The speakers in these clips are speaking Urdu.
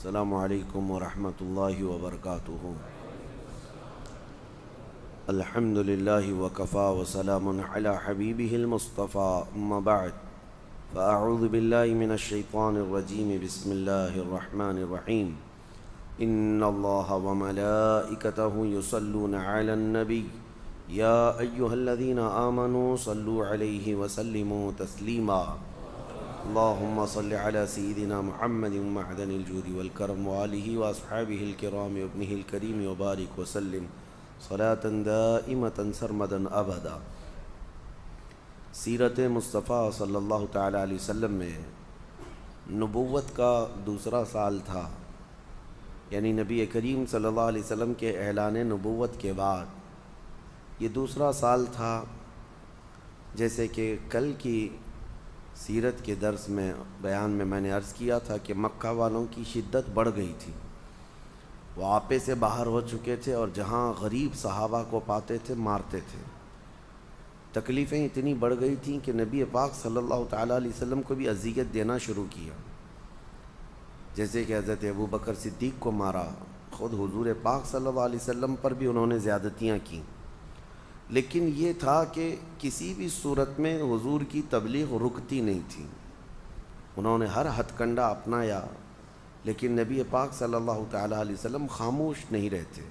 السلام علیکم ورحمۃ اللہ وبرکاتہ۔ الحمد للہ وکفا وسلام علی حبیبہ المصطفى اما بعد فاعوذ باللہ من الشیطان الرجیم بسم اللہ الرحمن الرحیم۔ ان اللہ وملائکتہ یصلون علی النبی یا ایہا الذین آمنوا صلوا علیہ وسلموا تسلیما۔ اللہم صل علی سیدنا محمد معدن الجود والکرم وآلہ واصحابہ الکرام وابنہ الکریم وبارک وسلم صلاة دائمة سرمدا ابدا۔ سیرت مصطفیٰ صلی اللہ تعالیٰ علیہ وسلم میں نبوت کا دوسرا سال تھا، یعنی نبی کریم صلی اللہ علیہ وسلم کے اعلان نبوت کے بعد یہ دوسرا سال تھا۔ جیسے کہ کل کی سیرت کے درس میں بیان میں نے عرض کیا تھا کہ مکہ والوں کی شدت بڑھ گئی تھی، وہ آپے سے باہر ہو چکے تھے اور جہاں غریب صحابہ کو پاتے تھے مارتے تھے۔ تکلیفیں اتنی بڑھ گئی تھیں کہ نبی پاک صلی اللہ تعالیٰ علیہ وسلم کو بھی اذیت دینا شروع کیا۔ جیسے کہ حضرت ابو بکر صدیق کو مارا، خود حضور پاک صلی اللہ علیہ وسلم پر بھی انہوں نے زیادتیاں کیں، لیکن یہ تھا کہ کسی بھی صورت میں حضور کی تبلیغ رکتی نہیں تھی۔ انہوں نے ہر ہتھ کنڈا اپنایا، لیکن نبی پاک صلی اللہ تعالیٰ علیہ وسلم خاموش نہیں رہتے،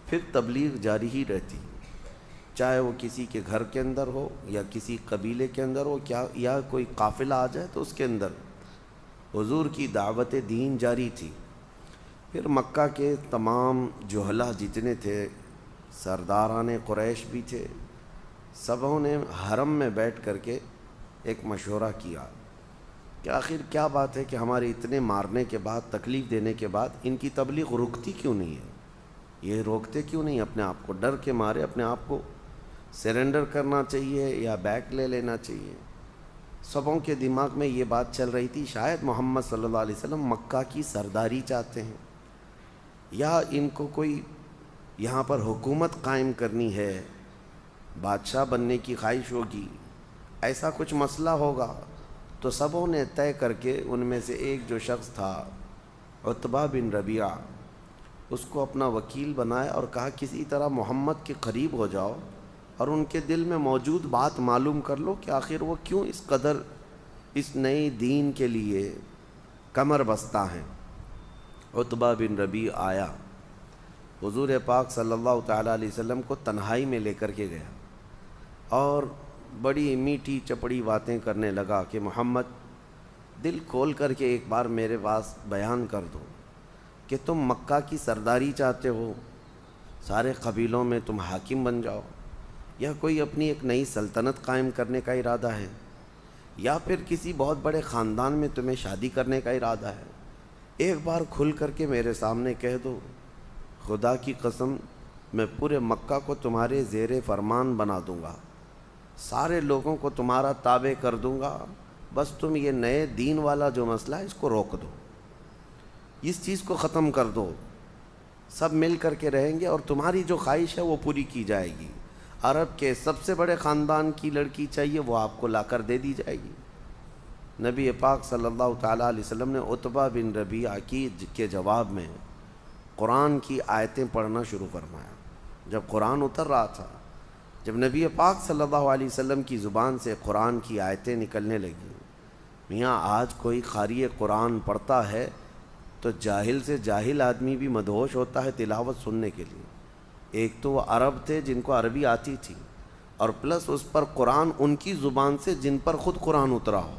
پھر تبلیغ جاری ہی رہتی، چاہے وہ کسی کے گھر کے اندر ہو یا کسی قبیلے کے اندر ہو، یا کوئی قافلہ آ جائے تو اس کے اندر حضور کی دعوت دین جاری تھی۔ پھر مکہ کے تمام جہلہ جتنے تھے، سرداران قریش بھی تھے، سبوں نے حرم میں بیٹھ کر کے ایک مشورہ کیا کہ آخر کیا بات ہے کہ ہمارے اتنے مارنے کے بعد، تکلیف دینے کے بعد ان کی تبلیغ رکتی کیوں نہیں ہے؟ یہ روکتے کیوں نہیں اپنے آپ کو؟ ڈر کے مارے اپنے آپ کو سرنڈر کرنا چاہیے یا بیک لے لینا چاہیے؟ سبوں کے دماغ میں یہ بات چل رہی تھی، شاید محمد صلی اللہ علیہ وسلم مکہ کی سرداری چاہتے ہیں، یا ان کو کوئی یہاں پر حکومت قائم کرنی ہے، بادشاہ بننے کی خواہش ہوگی، ایسا کچھ مسئلہ ہوگا۔ تو سبوں نے طے کر کے ان میں سے ایک جو شخص تھا عتبہ بن ربیعہ، اس کو اپنا وکیل بنایا اور کہا کسی طرح محمد کے قریب ہو جاؤ اور ان کے دل میں موجود بات معلوم کر لو کہ آخر وہ کیوں اس قدر اس نئے دین کے لیے کمر بستہ ہیں۔ عتبہ بن ربیعہ آیا، حضور پاک صلی اللہ تعالیٰ علیہ وسلم کو تنہائی میں لے کر کے گیا اور بڑی میٹھی چپڑی باتیں کرنے لگا کہ محمد، دل کھول کر کے ایک بار میرے پاس بیان کر دو کہ تم مکہ کی سرداری چاہتے ہو، سارے قبیلوں میں تم حاکم بن جاؤ، یا کوئی اپنی ایک نئی سلطنت قائم کرنے کا ارادہ ہے، یا پھر کسی بہت بڑے خاندان میں تمہیں شادی کرنے کا ارادہ ہے؟ ایک بار کھل کر کے میرے سامنے کہہ دو، خدا کی قسم میں پورے مکہ کو تمہارے زیر فرمان بنا دوں گا، سارے لوگوں کو تمہارا تابع کر دوں گا، بس تم یہ نئے دین والا جو مسئلہ ہے اس کو روک دو، اس چیز کو ختم کر دو، سب مل کر کے رہیں گے اور تمہاری جو خواہش ہے وہ پوری کی جائے گی۔ عرب کے سب سے بڑے خاندان کی لڑکی چاہیے، وہ آپ کو لا کر دے دی جائے گی۔ نبی پاک صلی اللہ تعالیٰ علیہ وسلم نے عتبہ بن ربیعہ کے جواب میں قرآن کی آیتیں پڑھنا شروع فرمایا۔ جب قرآن اتر رہا تھا، جب نبی پاک صلی اللہ علیہ وسلم کی زبان سے قرآن کی آیتیں نکلنے لگیں، میاں آج کوئی قاری قرآن پڑھتا ہے تو جاہل سے جاہل آدمی بھی مدہوش ہوتا ہے تلاوت سننے کے لیے۔ ایک تو وہ عرب تھے جن کو عربی آتی تھی، اور پلس اس پر قرآن ان کی زبان سے جن پر خود قرآن اترا ہو۔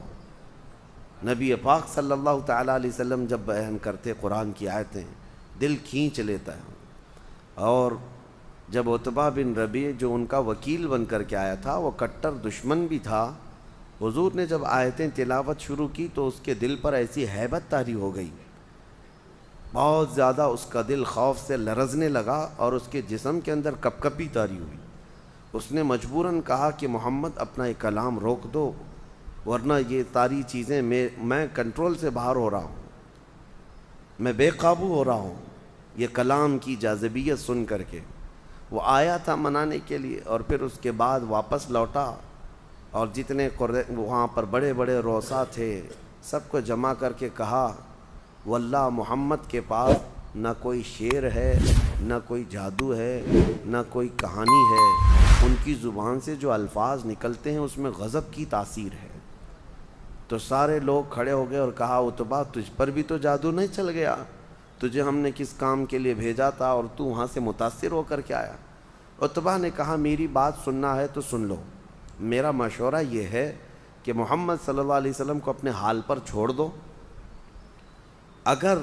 نبی پاک صلی اللہ تعالیٰ علیہ وسلم جب بیان کرتے قرآن کی آیتیں، دل کھینچ لیتا ہے۔ اور جب عتبہ بن ربیعہ جو ان کا وکیل بن کر کے آیا تھا، وہ کٹر دشمن بھی تھا، حضور نے جب آیتیں تلاوت شروع کی تو اس کے دل پر ایسی ہیبت طاری ہو گئی، بہت زیادہ اس کا دل خوف سے لرزنے لگا اور اس کے جسم کے اندر کپ کپی طاری ہوئی۔ اس نے مجبوراً کہا کہ محمد اپنا یہ کلام روک دو، ورنہ یہ ساری چیزیں میں کنٹرول سے باہر ہو رہا ہوں، میں بے قابو ہو رہا ہوں یہ کلام کی جاذبیت سن کر کے۔ وہ آیا تھا منانے کے لیے اور پھر اس کے بعد واپس لوٹا، اور جتنے وہاں پر بڑے بڑے روسا تھے سب کو جمع کر کے کہا واللہ محمد کے پاس نہ کوئی شعر ہے، نہ کوئی جادو ہے، نہ کوئی کہانی ہے، ان کی زبان سے جو الفاظ نکلتے ہیں اس میں غضب کی تاثیر ہے۔ تو سارے لوگ کھڑے ہو گئے اور کہا عتبہ تجھ پر بھی تو جادو نہیں چل گیا؟ تجھے ہم نے کس کام کے لیے بھیجا تھا اور تو وہاں سے متاثر ہو کر کے آیا؟ عتبہ نے کہا میری بات سننا ہے تو سن لو، میرا مشورہ یہ ہے کہ محمد صلی اللہ علیہ وسلم کو اپنے حال پر چھوڑ دو۔ اگر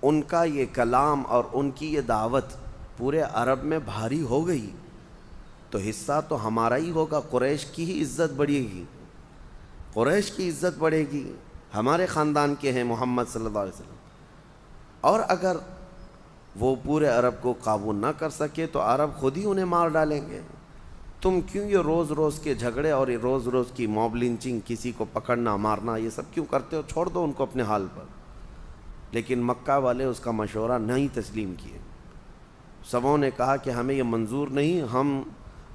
ان کا یہ کلام اور ان کی یہ دعوت پورے عرب میں بھاری ہو گئی تو حصہ تو ہمارا ہی ہوگا، قریش کی ہی عزت بڑھے گی، قریش کی عزت بڑھے گی، ہمارے خاندان کے ہیں محمد صلی اللہ علیہ وسلم۔ اور اگر وہ پورے عرب کو قابو نہ کر سکے تو عرب خود ہی انہیں مار ڈالیں گے۔ تم کیوں یہ روز روز کے جھگڑے اور یہ روز روز کی موب لنچنگ، کسی کو پکڑنا مارنا، یہ سب کیوں کرتے ہو؟ چھوڑ دو ان کو اپنے حال پر۔ لیکن مکہ والے اس کا مشورہ نہیں تسلیم کیے۔ سبوں نے کہا کہ ہمیں یہ منظور نہیں، ہم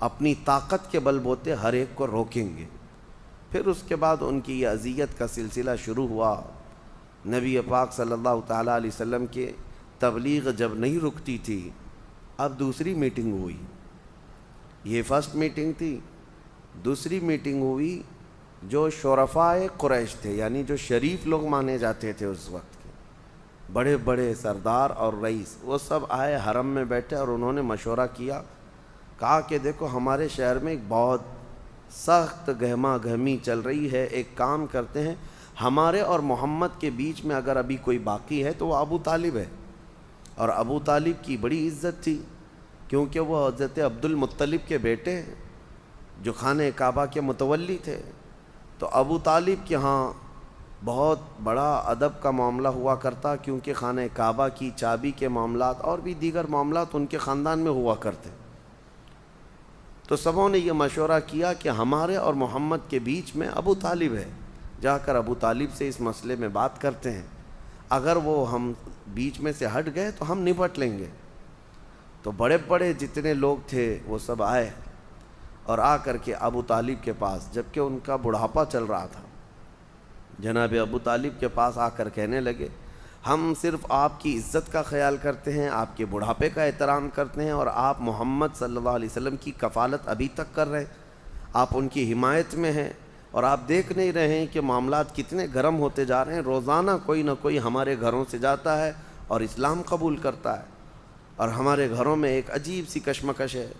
اپنی طاقت کے بل بوتے ہر ایک کو روکیں گے۔ پھر اس کے بعد ان کی یہ اذیت کا سلسلہ شروع ہوا۔ نبی پاک صلی اللہ تعالیٰ علیہ وسلم کے تبلیغ جب نہیں رکتی تھی، اب دوسری میٹنگ ہوئی۔ یہ فرسٹ میٹنگ تھی، دوسری میٹنگ ہوئی جو شرفائے قریش تھے، یعنی جو شریف لوگ مانے جاتے تھے اس وقت کے بڑے بڑے سردار اور رئیس، وہ سب آئے حرم میں بیٹھے اور انہوں نے مشورہ کیا، کہا کہ دیکھو ہمارے شہر میں ایک بہت سخت گہما گہمی چل رہی ہے، ایک کام کرتے ہیں، ہمارے اور محمد کے بیچ میں اگر ابھی کوئی باقی ہے تو وہ ابو طالب ہے، اور ابو طالب کی بڑی عزت تھی کیونکہ وہ حضرت عبد المطلب کے بیٹے ہیں جو خانہ کعبہ کے متولی تھے۔ تو ابو طالب کے ہاں بہت بڑا ادب کا معاملہ ہوا کرتا، کیونکہ خانہ کعبہ کی چابی کے معاملات اور بھی دیگر معاملات ان کے خاندان میں ہوا کرتے۔ تو سبوں نے یہ مشورہ کیا کہ ہمارے اور محمد کے بیچ میں ابو طالب ہے، جا کر ابو طالب سے اس مسئلے میں بات کرتے ہیں، اگر وہ ہم بیچ میں سے ہٹ گئے تو ہم نپٹ لیں گے۔ تو بڑے بڑے جتنے لوگ تھے وہ سب آئے اور آ کر کے ابو طالب کے پاس، جبکہ ان کا بڑھاپا چل رہا تھا، جناب ابو طالب کے پاس آ کر کہنے لگے ہم صرف آپ کی عزت کا خیال کرتے ہیں، آپ کے بڑھاپے کا احترام کرتے ہیں، اور آپ محمد صلی اللہ علیہ وسلم کی کفالت ابھی تک کر رہے ہیں، آپ ان کی حمایت میں ہیں، اور آپ دیکھ نہیں رہے ہیں کہ معاملات کتنے گرم ہوتے جا رہے ہیں، روزانہ کوئی نہ کوئی ہمارے گھروں سے جاتا ہے اور اسلام قبول کرتا ہے، اور ہمارے گھروں میں ایک عجیب سی کشمکش ہے۔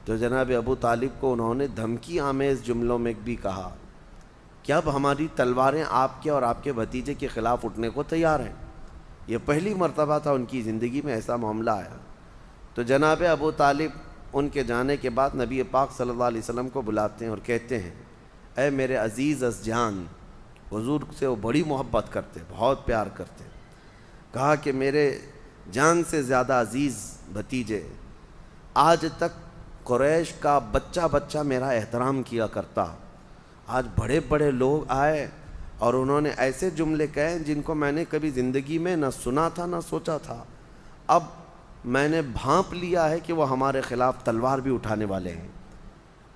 تو جناب ابو طالب کو انہوں نے دھمکی آمیز جملوں میں بھی کہا کہ اب ہماری تلواریں آپ کے اور آپ کے بھتیجے کے خلاف اٹھنے کو تیار ہیں۔ یہ پہلی مرتبہ تھا ان کی زندگی میں ایسا معاملہ آیا۔ تو جناب ابو طالب ان کے جانے کے بعد نبی پاک صلی اللہ علیہ وسلم کو بلاتے ہیں اور کہتے ہیں اے میرے عزیز از جان، حضور سے وہ بڑی محبت کرتے، بہت پیار کرتے، کہا کہ میرے جان سے زیادہ عزیز بھتیجے، آج تک قریش کا بچہ بچہ میرا احترام کیا کرتا، آج بڑے بڑے لوگ آئے اور انہوں نے ایسے جملے کہے جن کو میں نے کبھی زندگی میں نہ سنا تھا نہ سوچا تھا، اب میں نے بھانپ لیا ہے کہ وہ ہمارے خلاف تلوار بھی اٹھانے والے ہیں،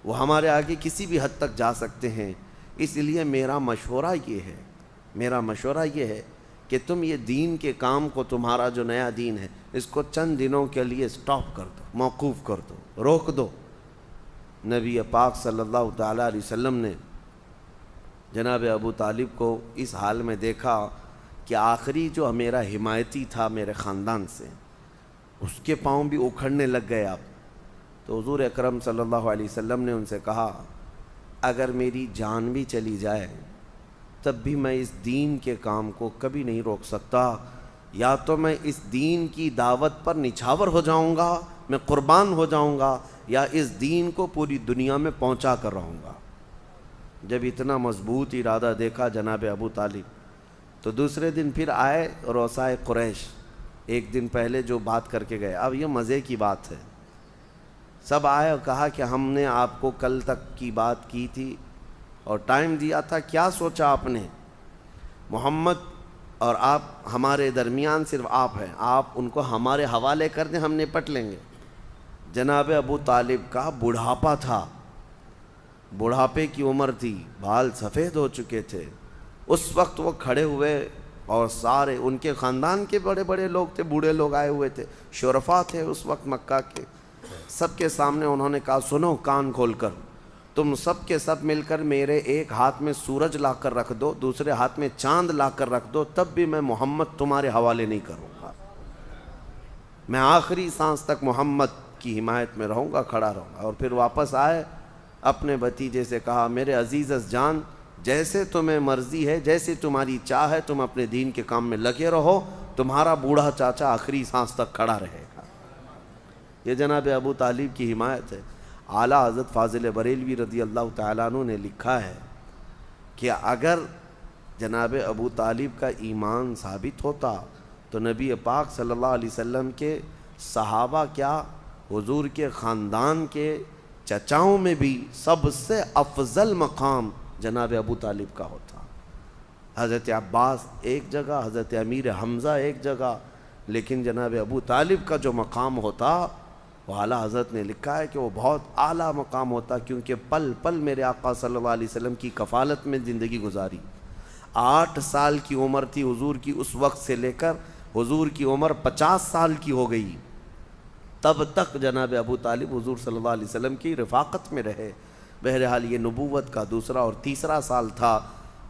وہ ہمارے آگے کسی بھی حد تک جا سکتے ہیں، اس لیے میرا مشورہ یہ ہے کہ تم یہ دین کے کام کو، تمہارا جو نیا دین ہے، اس کو چند دنوں کے لیے سٹاپ کر دو، موقوف کر دو، روک دو۔ نبی پاک صلی اللہ تعالیٰ علیہ وسلم نے جناب ابو طالب کو اس حال میں دیکھا کہ آخری جو میرا حمایتی تھا میرے خاندان سے، اس کے پاؤں بھی اکھڑنے لگ گئے اب۔ تو حضور اکرم صلی اللہ علیہ وسلم نے ان سے کہا اگر میری جان بھی چلی جائے تب بھی میں اس دین کے کام کو کبھی نہیں روک سکتا، یا تو میں اس دین کی دعوت پر نچھاور ہو جاؤں گا، میں قربان ہو جاؤں گا، یا اس دین کو پوری دنیا میں پہنچا کر رہوں گا۔ جب اتنا مضبوط ارادہ دیکھا جناب ابو طالب تو دوسرے دن پھر آئے رؤسائے قریش، ایک دن پہلے جو بات کر کے گئے۔ اب یہ مزے کی بات ہے، سب آئے اور کہا کہ ہم نے آپ کو کل تک کی بات کی تھی اور ٹائم دیا تھا، کیا سوچا آپ نے؟ محمد اور آپ ہمارے درمیان صرف آپ ہیں، آپ ان کو ہمارے حوالے کر دیں، ہم نپٹ لیں گے۔ جناب ابو طالب کا بڑھاپا تھا، بڑھاپے کی عمر تھی، بال سفید ہو چکے تھے، اس وقت وہ کھڑے ہوئے اور سارے ان کے خاندان کے بڑے بڑے لوگ تھے، بوڑھے لوگ آئے ہوئے تھے، شرفا تھے اس وقت مکہ کے، سب کے سامنے انہوں نے کہا سنو کان کھول کر، تم سب کے سب مل کر میرے ایک ہاتھ میں سورج لا کر رکھ دو، دوسرے ہاتھ میں چاند لا کر رکھ دو، تب بھی میں محمد تمہارے حوالے نہیں کروں گا، میں آخری سانس تک محمد کی حمایت میں رہوں گا، کھڑا رہوں گا۔ اور پھر واپس آئے، اپنے بھتیجے سے کہا میرے عزیز جان، جیسے تمہیں مرضی ہے، جیسے تمہاری چاہ ہے، تم اپنے دین کے کام میں لگے رہو، تمہارا بوڑھا چاچا آخری سانس تک کھڑا رہے گا۔ یہ جناب ابو طالب کی حمایت ہے۔ اعلیٰ حضرت فاضل بریلوی رضی اللہ تعالیٰ عنہ نے لکھا ہے کہ اگر جناب ابو طالب کا ایمان ثابت ہوتا تو نبی پاک صلی اللہ علیہ وسلم کے صحابہ کیا، حضور کے خاندان کے چچاؤں میں بھی سب سے افضل مقام جناب ابو طالب کا ہوتا۔ حضرت عباس ایک جگہ، حضرت امیر حمزہ ایک جگہ، لیکن جناب ابو طالب کا جو مقام ہوتا وہ اعلیٰ حضرت نے لکھا ہے کہ وہ بہت اعلیٰ مقام ہوتا، کیونکہ پل پل میرے آقا صلی اللہ علیہ وسلم کی کفالت میں زندگی گزاری۔ 8 سال کی عمر تھی حضور کی اس وقت سے لے کر حضور کی عمر 50 سال کی ہو گئی، تب تک جناب ابو طالب حضور صلی اللہ علیہ وسلم کی رفاقت میں رہے۔ بہرحال یہ نبوت کا دوسرا اور تیسرا سال تھا،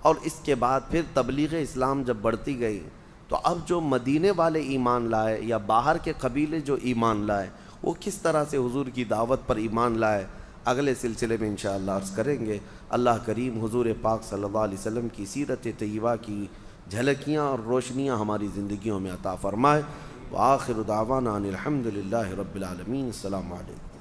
اور اس کے بعد پھر تبلیغ اسلام جب بڑھتی گئی تو اب جو مدینے والے ایمان لائے یا باہر کے قبیلے جو ایمان لائے، وہ کس طرح سے حضور کی دعوت پر ایمان لائے، اگلے سلسلے میں انشاءاللہ عرض کریں گے۔ اللہ کریم حضور پاک صلی اللہ علیہ وسلم کی سیرت طیبہ کی جھلکیاں اور روشنیاں ہماری زندگیوں میں عطا فرمائے۔ وآخر دعوانا ان الحمد للہ رب العالمین۔ السلام علیکم۔